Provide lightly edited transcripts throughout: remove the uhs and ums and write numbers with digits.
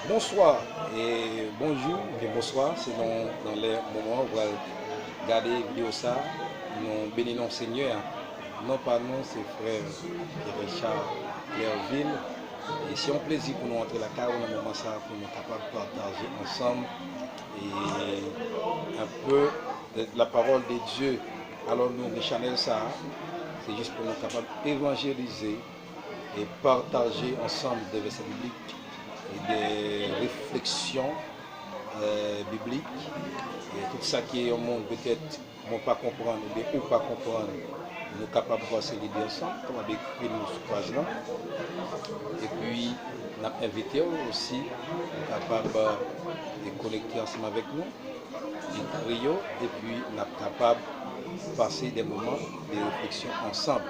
Bonsoir et bonjour, et bonsoir, c'est dans les moments où on va regarder la vidéo ça, nous bénissons Seigneur, non pas nous, c'est frère Pierre-Richard Clairville. Et c'est un plaisir pour nous entrer la carrière dans le moment ça, pour nous capables de partager ensemble et un peu de la parole de Dieu. Alors nous, les channels ça, c'est juste pour nous capables d'évangéliser et partager ensemble des versets bibliques et des réflexions bibliques et tout ça qui est au monde peut-être ne pas comprendre ou bien ou pas comprendre, nous sommes capables de voir ces idées ensemble, comme avec écrit nous sur page là. Et puis nous avons invité aussi capables de connecter ensemble avec nous, écrire et puis nous sommes capables de passer des moments de réflexion ensemble.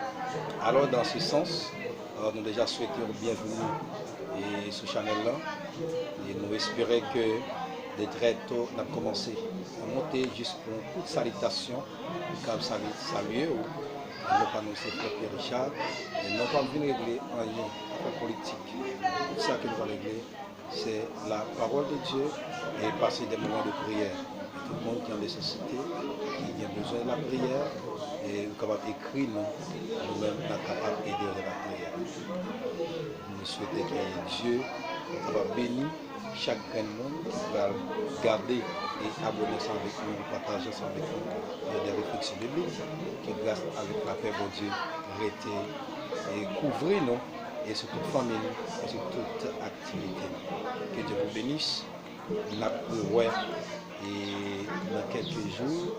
Alors dans ce sens, nous avons déjà souhaité une bienvenue et ce channel là et nous espérons que de très tôt nous avons commencé à monter juste pour une toute salutation comme saluer ou non pas nous c'est Pierre Richard et non pas venir régler en lien politique. Tout ça que nous allons régler c'est la parole de Dieu et passer des moments de prière. Tout le monde qui a des nécessités, qui a besoin de la prière et nous sommes capables d'écrire nous-mêmes nous sommes capables d'aider dans la prière. Nous souhaitons que Dieu va bénir chaque monde qui va garder et abonner ça avec nous, partager ça avec nous. Il y a des réflexions bibliques qui, grâce avec la paix de Dieu, arrêter et couvrir nous et sur toute famille et sur toute activité. Que Dieu vous bénisse. Et dans quelques jours,